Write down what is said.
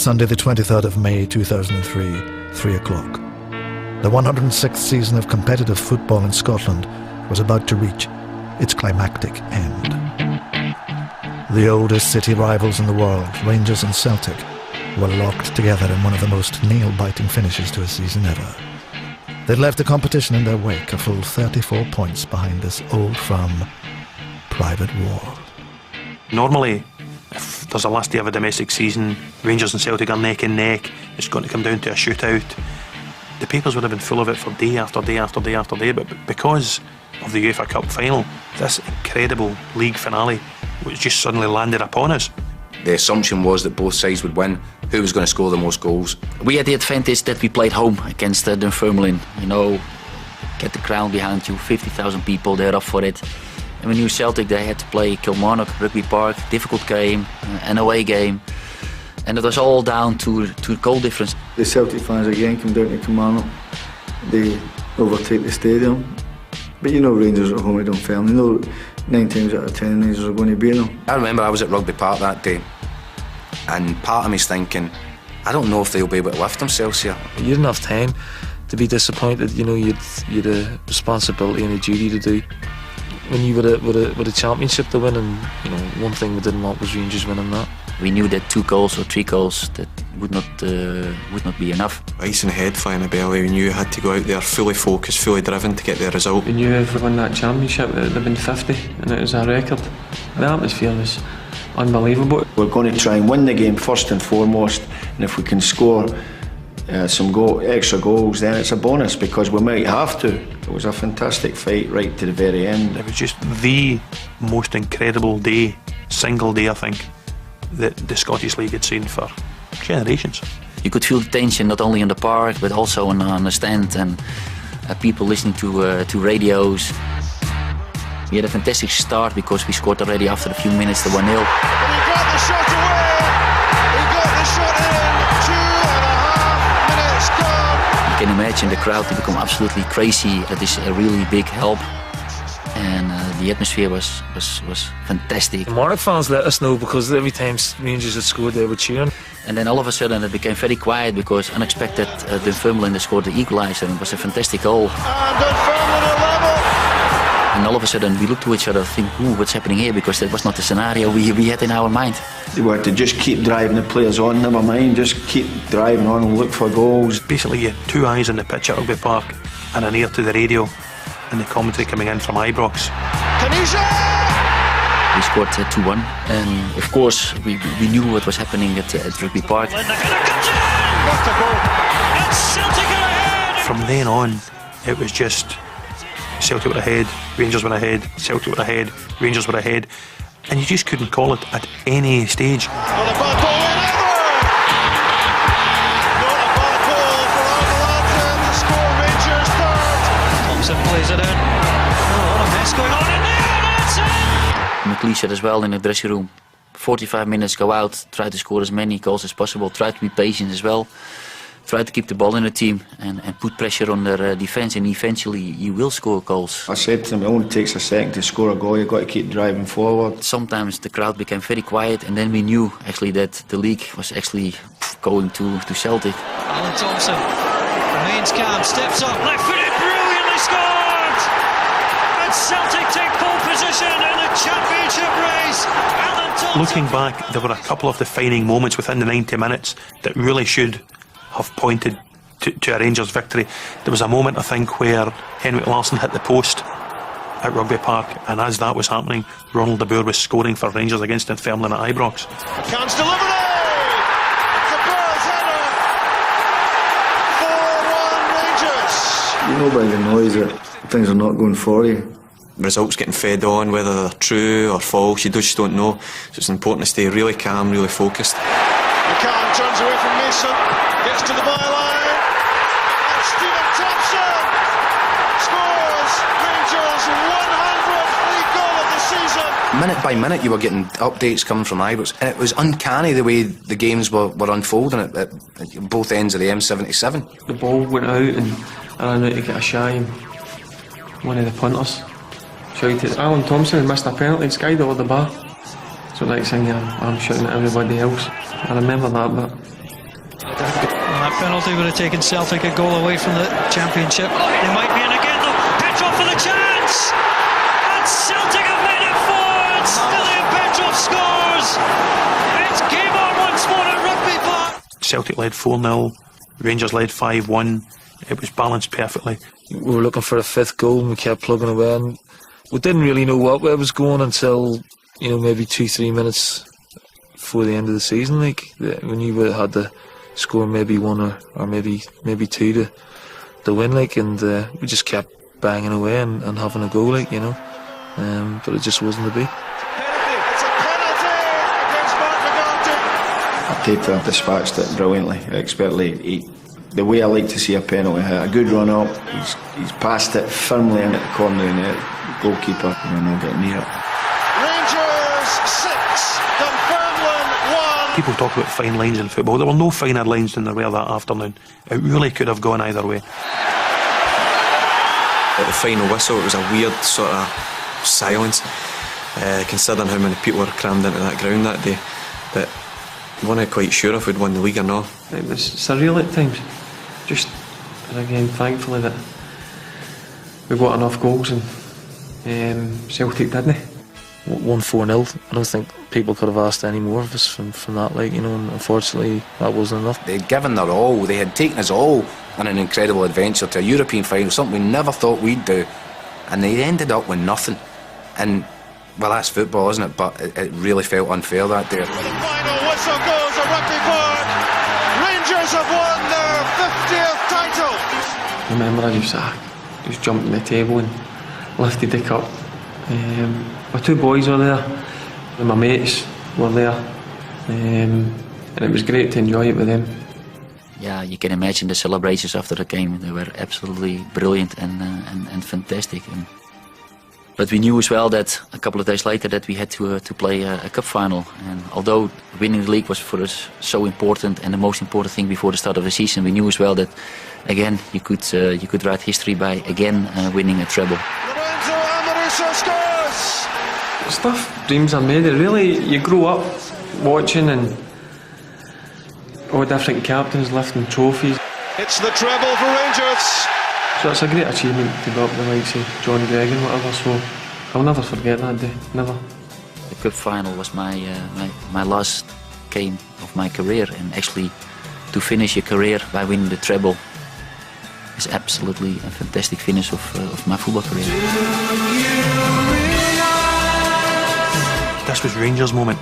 Sunday the 23rd of May 2003, 3 o'clock. The 106th season of competitive football in Scotland was about to reach its climactic end. The oldest city rivals in the world, Rangers and Celtic, were locked together in one of the most nail-biting finishes to a season ever. They'd left the competition in their wake, a full 34 points behind this old firm, private war. Normally, if there's a last day of a domestic season, Rangers and Celtic are neck and neck, it's going to come down to a shootout. The papers would have been full of it for day after day after day after day, but because of the UEFA Cup final, this incredible league finale was just suddenly landed upon us. The assumption was that both sides would win. Who was going to score the most goals? We had the advantage that we played home against Dunfermline. You know, get the crowd behind you, 50,000 people, they're up for it. And we knew Celtic, they had to play Kilmarnock, Rugby Park, difficult game, an away game. And it was all down to goal difference. The Celtic fans again come down to Kilmarnock. They overtake the stadium. But you know Rangers at home at Dunfermline. You know 9 times out of 10 Rangers are going to beat them. I remember I was at Rugby Park that day, and part of me's thinking, I don't know if they'll be able to lift themselves here. You didn't have time to be disappointed. You know, you'd a responsibility and a duty to do. When you with a championship to win, and you know, one thing we didn't want was Rangers winning that. We knew that 2 goals or 3 goals that would not be enough. Ice in the head, flying the belly. We knew you had to go out there fully focused, fully driven to get the result. We knew if we won that championship it would have been 50, and it was a record. The atmosphere was unbelievable. We're going to try and win the game first and foremost, and if we can score some extra goals, then it's a bonus, because we might have to. It was a fantastic fight right to the very end. It was just the most incredible day, single day I think, that the Scottish League had seen for generations. You could feel the tension not only in the park but also on the stand, and people listening to radios. We had a fantastic start because we scored already after a few minutes the 1-0. He got the shot away! He got the shot in! 2.5 minutes gone! You can imagine the crowd to become absolutely crazy. That is a really big help. And the atmosphere was fantastic. The Mark fans let us know, because every time Rangers had scored they were cheering. And then all of a sudden it became very quiet because unexpected Dunfermline scored the equaliser, and it was a fantastic goal. And Dunfermline are level! And all of a sudden we looked to each other and think, ooh, what's happening here? Because that was not the scenario we had in our mind. They were to just keep driving the players on, never mind, just keep driving on and look for goals. Basically you had 2 eyes on the pitch at Rugby Park and an ear to the radio, and the commentary coming in from Ibrox. Kanisa! We scored 2-1, and of course we knew what was happening at Rugby Park. From then on, it was just Celtic were ahead, Rangers were ahead, Celtic were ahead, Rangers were ahead, and you just couldn't call it at any stage. Not a bad ball in ever! Not a bad ball for Alvarado to score Rangers third. Thompson plays it in. Oh, what a mess going on in there, that's it! McLeish said as well in the dressing room, 45 minutes, go out, try to score as many goals as possible, try to be patient as well. Try to keep the ball in the team and put pressure on their defence, and eventually you will score goals. I said to them, it only takes a second to score a goal, you've got to keep driving forward. Sometimes the crowd became very quiet, and then we knew actually that the league was actually going to Celtic. Alan Thompson remains calm, steps up, left-footed, brilliantly scored! And Celtic take pole position in the championship race. Alan Thompson. Looking back, there were a couple of defining moments within the 90 minutes that really should have pointed to a Rangers victory. There was a moment, I think, where Henrik Larsson hit the post at Rugby Park, and as that was happening, Ronald de Boer was scoring for Rangers against Dunfermline at Ibrox. Cairns delivery! It's a Boer's header! 4-1 Rangers! You know by the noise that things are not going for you. Results getting fed on, whether they're true or false, you just don't know. So it's important to stay really calm, really focused. McCann turns away from Mason, gets to the byline, and Stephen Thompson scores Rangers' 100th league goal of the season. Minute by minute you were getting updates coming from Ibrox, and it was uncanny the way the games were unfolding at both ends of the M77. The ball went out and I ran out to get a shy, and one of the punters shouted, Alan Thompson had missed a penalty and skied over the bar. So next thing I'm shouting at everybody else. I remember that bit. And that penalty would have taken Celtic a goal away from the championship. They might be in again though. Petrov for the chance! And Celtic have made it forward! Stiliyan Petrov scores! It's game on once more at Rugby Park! Celtic led 4-0, Rangers led 5-1. It was balanced perfectly. We were looking for a fifth goal and we kept plugging away, and we didn't really know what way it was going until, you know, maybe 2-3 minutes before the end of the season. Like, we knew we had to score maybe one or maybe two to win, like, and we just kept banging away and having a go, like, you know, but it just wasn't to be. It's a penalty against Mark McGarty. Arteta dispatched it brilliantly, expertly. The way I like to see a penalty hit, a good run up, he's passed it firmly into the corner of the net. Goalkeeper, we're not getting near it. Rangers 6, Dunfermline 1. People talk about fine lines in football. There were no finer lines than there were that afternoon. It really could have gone either way. At the final whistle, it was a weird sort of silence, considering how many people were crammed into that ground that day. But I wasn't quite sure if we'd won the league or not. It was surreal at times. Just, and again, thankfully that we got enough goals and Celtic didn't. Won 4-0. I don't think people could have asked any more of us from that, like, you know, and unfortunately that wasn't enough. They'd given their all, they had taken us all on an incredible adventure to a European final, something we never thought we'd do, and they ended up with nothing. And, well, that's football, isn't it? But it really felt unfair that day. The final whistle goes at Rugby Park. Rangers have won their 50th title. I remember I just jumped on the table and lifted the cup. My two boys were there, and my mates were there, and it was great to enjoy it with them. Yeah, you can imagine the celebrations after the game. They were absolutely brilliant and fantastic. But we knew as well that a couple of days later that we had to play a cup final. And although winning the league was for us so important and the most important thing before the start of the season, we knew as well that again you could write history by again winning a treble. Lorenzo Amoruso scores. Stuff, dreams are made. Really, you grow up watching and all different captains lifting trophies. It's the treble for Rangers. So it's a great achievement to go up the likes of John Gregg and whatever, so I'll never forget that day, never. The cup final was my last game of my career, and actually to finish your career by winning the treble is absolutely a fantastic finish of my football career. This was Rangers' moment.